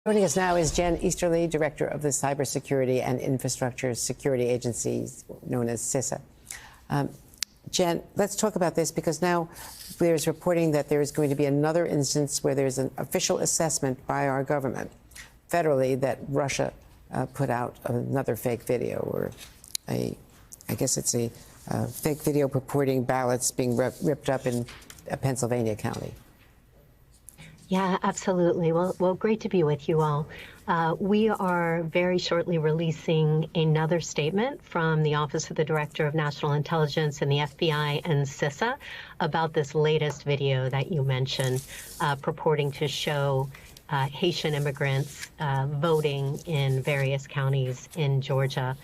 Joining us now is Jen Easterly, Director of the Cybersecurity and Infrastructure Security Agency, known as CISA. Jen, let's talk about this because now there's reporting that there is going to be another instance where there's an official assessment by our government, federally, that Russia put out another fake video, or I guess it's a fake video purporting ballots being ripped up in Pennsylvania County. Yeah, absolutely. Well, great to be with you all. We are very shortly releasing another statement from the Office of the Director of National Intelligence and the FBI and CISA about this latest video that you mentioned, purporting to show Haitian immigrants voting in various counties in Georgia.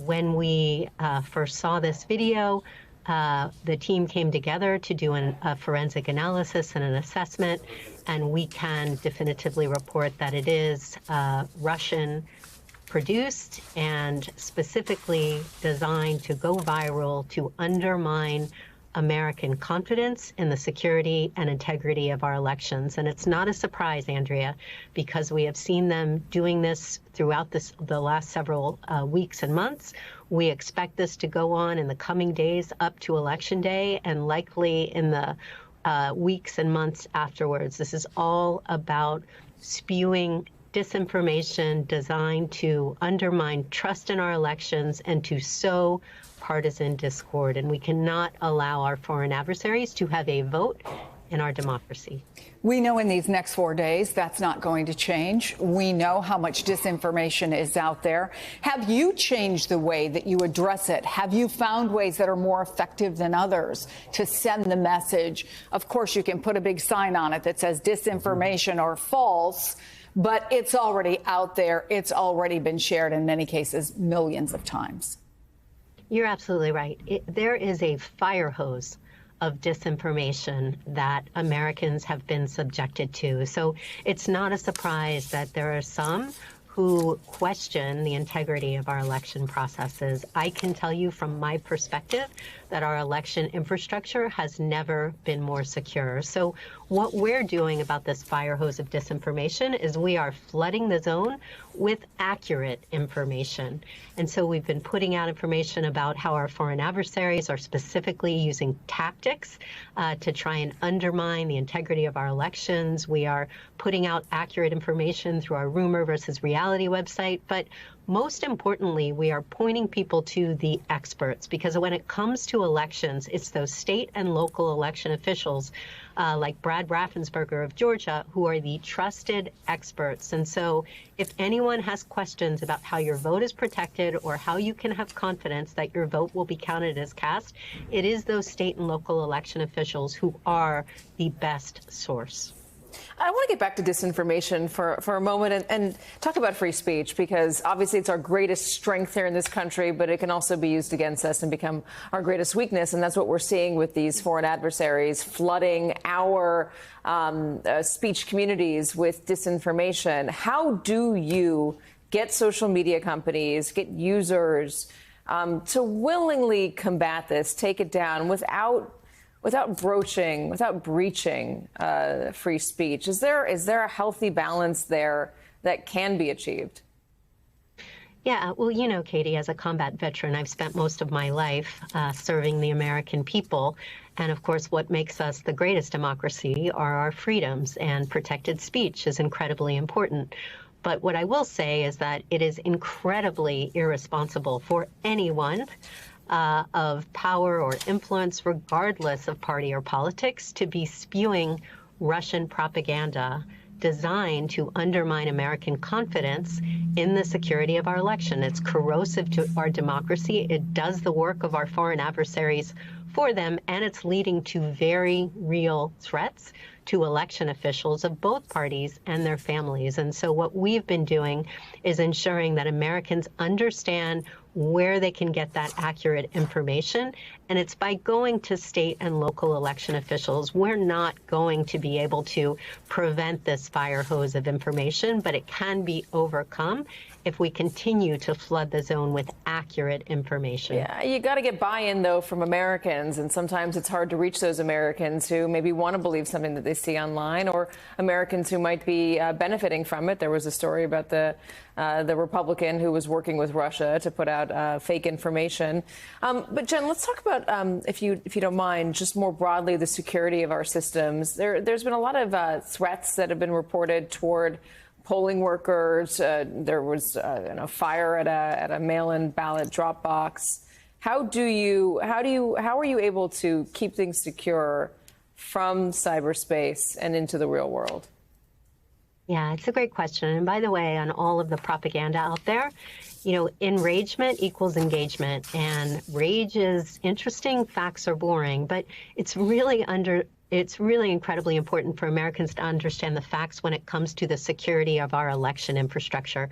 When we first saw this video, the team came together to do a forensic analysis and an assessment, and we can definitively report that it is Russian produced and specifically designed to go viral to undermine American confidence in the security and integrity of our elections. And it's not a surprise, Andrea, because we have seen them doing this throughout the last several weeks and months. We expect this to go on in the coming days up to Election Day and likely in the weeks and months afterwards. This is all about spewing disinformation designed to undermine trust in our elections and to sow partisan discord. And we cannot allow our foreign adversaries to have a vote in our democracy. We know in these next 4 days that's not going to change. We know how much disinformation is out there. Have you changed the way that you address it? Have you found ways that are more effective than others to send the message? Of course, you can put a big sign on it that says disinformation or false, but it's already out there. It's already been shared in many cases millions of times. You're absolutely right. There is a fire hose of disinformation that Americans have been subjected to. So it's not a surprise that there are some who question the integrity of our election processes. I can tell you from my perspective that our election infrastructure has never been more secure. So what we're doing about this fire hose of disinformation is we are flooding the zone with accurate information. And so we've been putting out information about how our foreign adversaries are specifically using tactics to try and undermine the integrity of our elections. We are putting out accurate information through our rumor versus reality website. But most importantly, we are pointing people to the experts, because when it comes to elections, it's those state and local election officials like Brad Raffensperger of Georgia who are the trusted experts. And so if anyone has questions about how your vote is protected or how you can have confidence that your vote will be counted as cast, it is those state and local election officials who are the best source. I want to get back to disinformation for a moment and talk about free speech, because obviously it's our greatest strength here in this country, but it can also be used against us and become our greatest weakness. And that's what we're seeing with these foreign adversaries flooding our speech communities with disinformation. How do you get social media companies, get users to willingly combat this, take it down without breaching free speech? Is there a healthy balance there that can be achieved? Yeah, well, you know, Katie, as a combat veteran, I've spent most of my life serving the American people. And of course, what makes us the greatest democracy are our freedoms, and protected speech is incredibly important. But what I will say is that it is incredibly irresponsible for anyone of power or influence, regardless of party or politics, to be spewing Russian propaganda designed to undermine American confidence in the security of our election. It's corrosive to our democracy. It does the work of our foreign adversaries for them, and it's leading to very real threats to election officials of both parties and their families. And so what we've been doing is ensuring that Americans understand where they can get that accurate information. And it's by going to state and local election officials. We're not going to be able to prevent this fire hose of information, but it can be overcome if we continue to flood the zone with accurate information. Yeah, you got to get buy-in, though, from Americans. And sometimes it's hard to reach those Americans who maybe want to believe something that they see online, or Americans who might be benefiting from it. There was a story about the Republican who was working with Russia to put out fake information. But Jen, let's talk about, if you don't mind, just more broadly the security of our systems. There's been a lot of threats that have been reported toward polling workers. There was a fire at a mail-in ballot drop box. How are you able to keep things secure from cyberspace and into the real world? Yeah, it's a great question. And by the way, on all of the propaganda out there, enragement equals engagement. And rage is interesting, facts are boring, but it's really incredibly important for Americans to understand the facts when it comes to the security of our election infrastructure.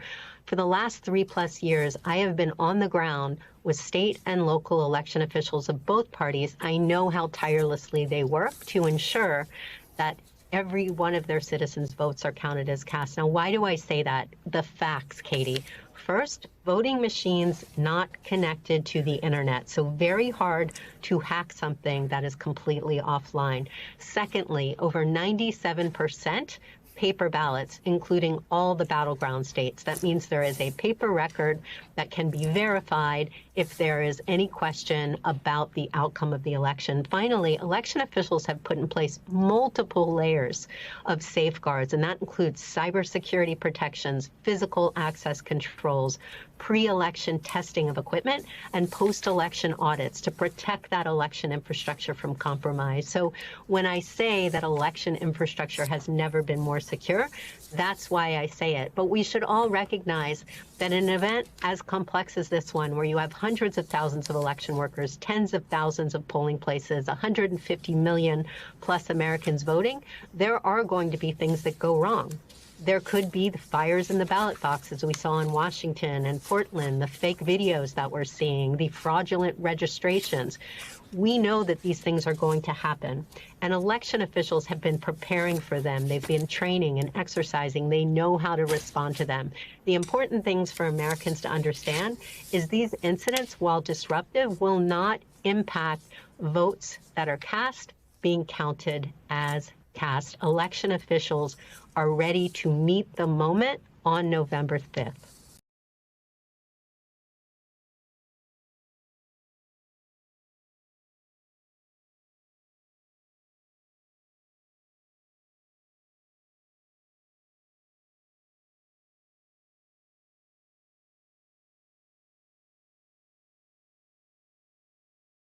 For the last 3+ years, I have been on the ground with state and local election officials of both parties. I know how tirelessly they work to ensure that every one of their citizens' votes are counted as cast. Now, why do I say that? The facts, Katie. First, voting machines not connected to the internet, so very hard to hack something that is completely offline. Secondly, over 97% paper ballots, including all the battleground states. That means there is a paper record that can be verified if there is any question about the outcome of the election. Finally, election officials have put in place multiple layers of safeguards, and that includes cybersecurity protections, physical access controls, pre-election testing of equipment, and post-election audits to protect that election infrastructure from compromise. So when I say that election infrastructure has never been more secure, that's why I say it. But we should all recognize that an event as complex as this one, where you have hundreds of thousands of election workers, tens of thousands of polling places, 150 million plus Americans voting, there are going to be things that go wrong. There could be the fires in the ballot boxes we saw in Washington and Portland, the fake videos that we're seeing, the fraudulent registrations. We know that these things are going to happen, and election officials have been preparing for them. They've been training and exercising. They know how to respond to them. The important things for Americans to understand is these incidents, while disruptive, will not impact votes that are cast being counted as cast. Election officials are ready to meet the moment on November 5th.